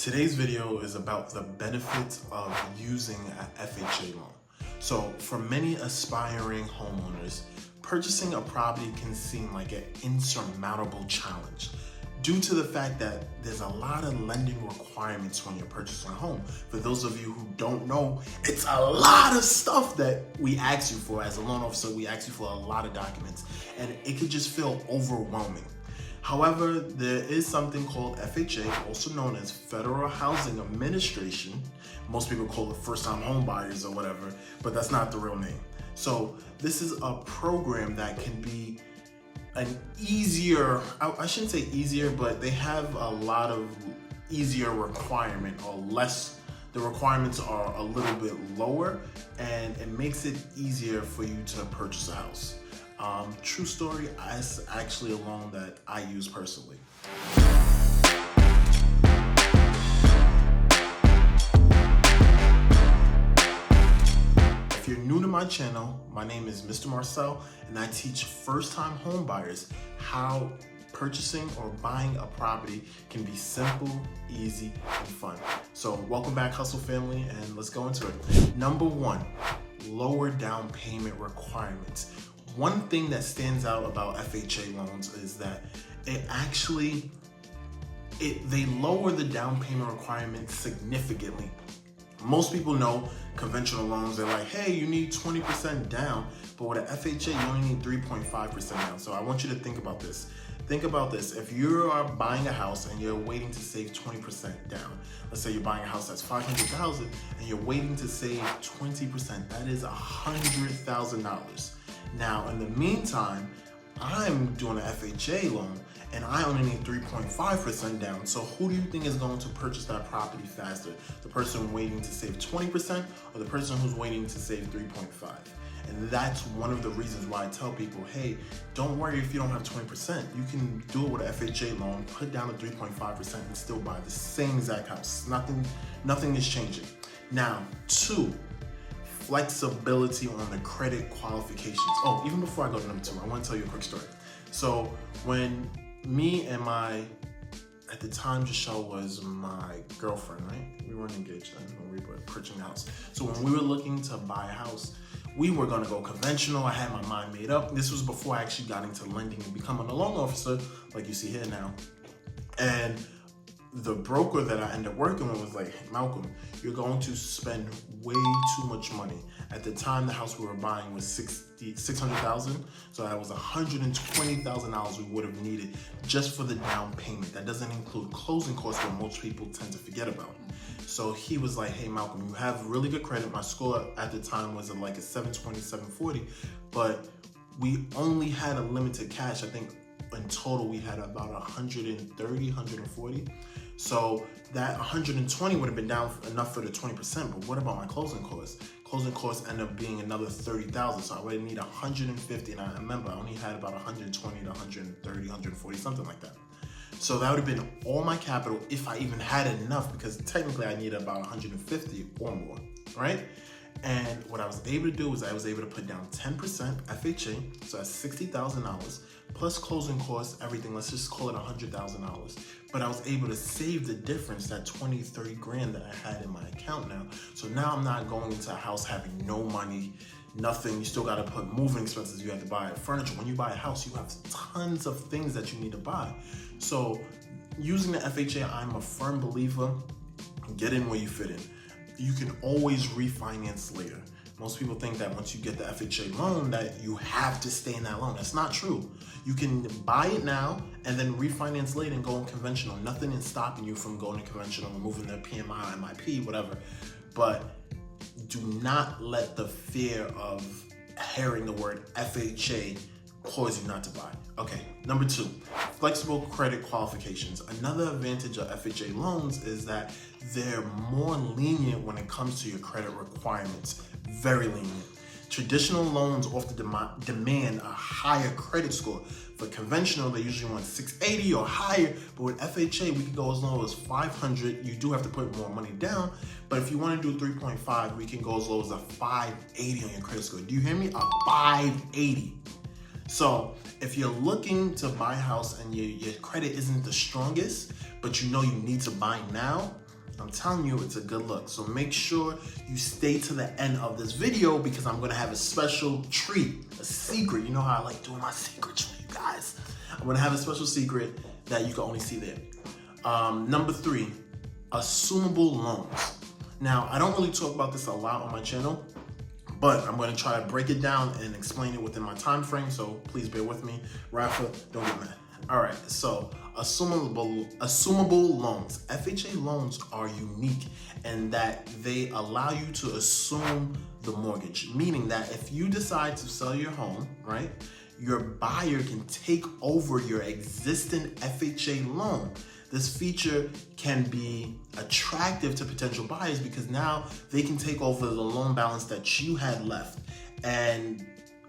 Today's video is about the benefits of using an FHA loan. So for many aspiring homeowners, purchasing a property can seem like an insurmountable challenge due to the fact that there's a lot of lending requirements when you're purchasing a home. For those of you who don't know, it's a lot of stuff that we ask you for. As a loan officer, we ask you for a lot of documents, and it could just feel overwhelming. However, there is something called FHA, also known as Federal Housing Administration. Most people call it first-time homebuyers or whatever, but that's not the real name. So this is a program that can be an easier, I shouldn't say easier, but they have a lot of easier requirement or less. The requirements are a little bit lower, and it makes it easier for you to purchase a house. True story, it's actually a loan that I use personally. If you're new to my channel, my name is Mr. Marcel, and I teach first-time home buyers how purchasing or buying a property can be simple, easy, and fun. So welcome back, Hustle family, and let's go into it. Number one, lower down payment requirements. One thing that stands out about FHA loans is that they lower the down payment requirements significantly. Most people know conventional loans, they're like, hey, you need 20% down, but with an FHA, you only need 3.5% down. So I want you to think about this. Think about this. If you are buying a house and you're waiting to save 20% down, let's say you're buying a house that's $500,000 and you're waiting to save 20%, that is $100,000. Now, in the meantime, I'm doing an FHA loan and I only need 3.5% down. So who do you think is going to purchase that property faster? The person waiting to save 20% or the person who's waiting to save 3.5%? And that's one of the reasons why I tell people, hey, don't worry if you don't have 20%. You can do it with an FHA loan, put down the 3.5% and still buy the same exact house. Nothing is changing. Now, two, flexibility on the credit qualifications. Oh, even before I go to number two, I want to tell you a quick story. So when me and at the time, Giselle was my girlfriend, right? We weren't engaged then when we were purchasing a house. So when we were looking to buy a house, we were gonna go conventional. I had my mind made up. This was before I actually got into lending and becoming a loan officer, like you see here now. And the broker that I ended up working with was like, hey, Malcolm, you're going to spend way too much money. At the time, the house we were buying was $600,000, so that was $120,000 we would have needed just for the down payment. That doesn't include closing costs, what most people tend to forget about. So he was like, hey, Malcolm, you have really good credit. My score at the time was like a 720, 740, but we only had a limited cash. I think in total, we had about 130, 140. So that 120 would have been down enough for the 20%, but what about my closing costs? Closing costs end up being another 30,000, so I would need 150, and I remember I only had about 120 to 130, 140, something like that. So that would have been all my capital if I even had enough, because technically I needed about 150 or more, right? And what I was able to do was I was able to put down 10% FHA, so that's $60,000, plus closing costs, everything, let's just call it $100,000. But I was able to save the difference, that 20, 30 grand that I had in my account now. So now I'm not going into a house having no money, nothing. You still gotta put moving expenses, you have to buy furniture. When you buy a house, you have tons of things that you need to buy. So using the FHA, I'm a firm believer, get in where you fit in. You can always refinance later. Most people think that once you get the FHA loan that you have to stay in that loan. That's not true. You can buy it now and then refinance later and go in conventional. Nothing is stopping you from going to conventional and moving to PMI, MIP, whatever. But do not let the fear of hearing the word FHA cause you not to buy. Okay, number two, flexible credit qualifications. Another advantage of FHA loans is that they're more lenient when it comes to your credit requirements. Very lenient. Traditional loans often demand a higher credit score. For conventional, they usually want 680 or higher, but with FHA, we can go as low as 500. You do have to put more money down, but if you want to do 3.5, we can go as low as a 580 on your credit score. Do you hear me? A 580. So if you're looking to buy a house and your credit isn't the strongest, but you know you need to buy now, I'm telling you, it's a good look. So make sure you stay to the end of this video because I'm gonna have a special treat, a secret. You know how I like doing my secrets for you guys. I'm gonna have a special secret that you can only see there. Number 3, assumable loans. Now, I don't really talk about this a lot on my channel, but I'm gonna try to break it down and explain it within my time frame, so please bear with me. Rafa, don't get mad. All right, so assumable loans. FHA loans are unique in that they allow you to assume the mortgage, meaning that if you decide to sell your home, right, your buyer can take over your existing FHA loan. This feature can be attractive to potential buyers because now they can take over the loan balance that you had left. And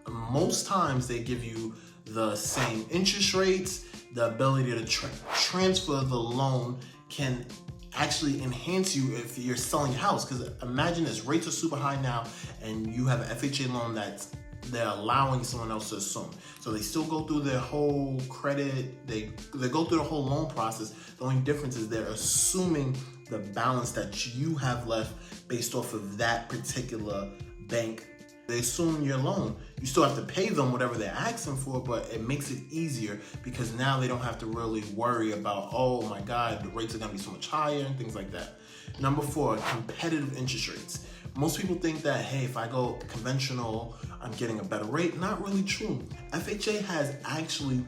most times they give you the same interest rates. The ability to transfer the loan can actually enhance you if you're selling your house. Because imagine this, rates are super high now and you have an FHA loan that's they're allowing someone else to assume. So they still go through their whole credit, they go through the whole loan process. The only difference is they're assuming the balance that you have left based off of that particular bank. They assume your loan. You still have to pay them whatever they're asking for, but it makes it easier because now they don't have to really worry about, oh my God, the rates are gonna be so much higher and things like that. Number 4, competitive interest rates. Most people think that, hey, if I go conventional, I'm getting a better rate. Not really true. FHA has actually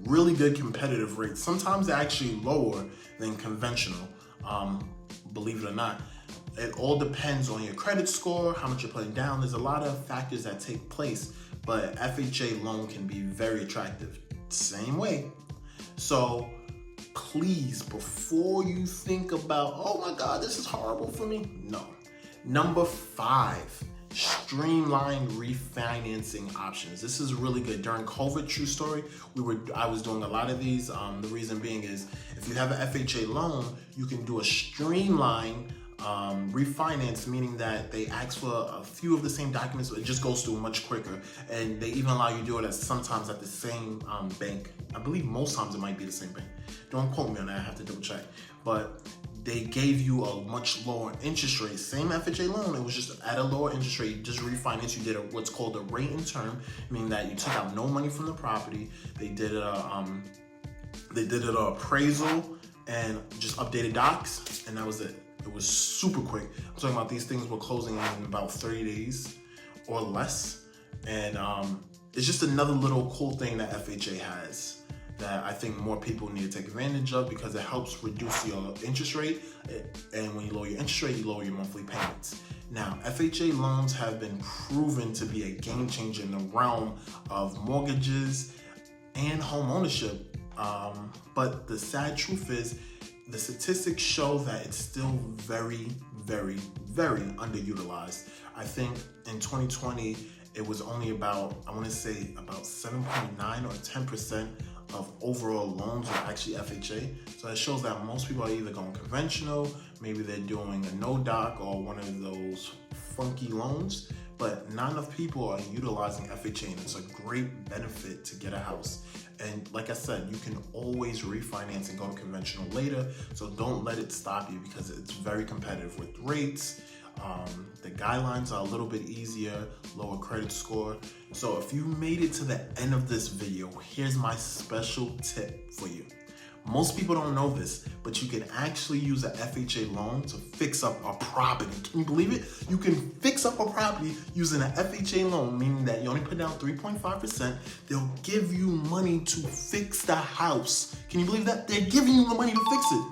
really good competitive rates. Sometimes they're actually lower than conventional, believe it or not. It all depends on your credit score, how much you're putting down. There's a lot of factors that take place, but FHA loan can be very attractive. Same way. So please, before you think about, oh my God, this is horrible for me, no. Number 5, streamline refinancing options. This is really good. During COVID, true story, I was doing a lot of these. The reason being is if you have an FHA loan, you can do a streamline refinance, meaning that they ask for a few of the same documents, but it just goes through much quicker. And they even allow you to do it sometimes at the same bank. I believe most times it might be the same bank. Don't quote me on that, I have to double check. But they gave you a much lower interest rate. Same FHA loan, it was just at a lower interest rate. You just refinance, you did what's called a rate in term, meaning that you took out no money from the property. They did an appraisal and just updated docs, and that was it. It was super quick. I'm talking about these things were closing in about 30 days or less. And it's just another little cool thing that FHA has that I think more people need to take advantage of because it helps reduce your interest rate. And when you lower your interest rate, you lower your monthly payments. Now, FHA loans have been proven to be a game changer in the realm of mortgages and home ownership. But the sad truth is, the statistics show that it's still very, very, very underutilized. I think in 2020, it was only about, I want to say about 7.9 or 10% of overall loans are actually FHA. So it shows that most people are either going conventional, maybe they're doing a no doc or one of those funky loans, but not enough people are utilizing FHA, and it's a great benefit to get a house. And like I said, you can always refinance and go conventional later, so don't let it stop you because it's very competitive with rates. The guidelines are a little bit easier, lower credit score. So if you made it to the end of this video, here's my special tip for you. Most people don't know this, but you can actually use an FHA loan to fix up a property. Can you believe it? You can fix up a property using an FHA loan, meaning that you only put down 3.5%. They'll give you money to fix the house. Can you believe that? They're giving you the money to fix it.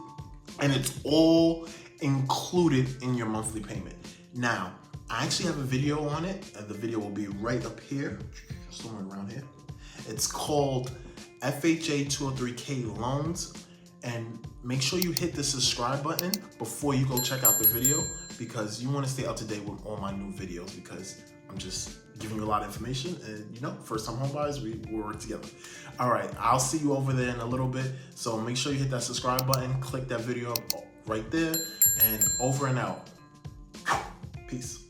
And it's all included in your monthly payment. Now, I actually have a video on it, and the video will be right up here, somewhere around here. It's called FHA 203K Loans, and make sure you hit the subscribe button before you go check out the video because you want to stay up to date with all my new videos because I'm just giving you a lot of information, and you know, first time home buyers, we work together. All right, I'll see you over there in a little bit, so make sure you hit that subscribe button, click that video up right there, and over and out. Peace.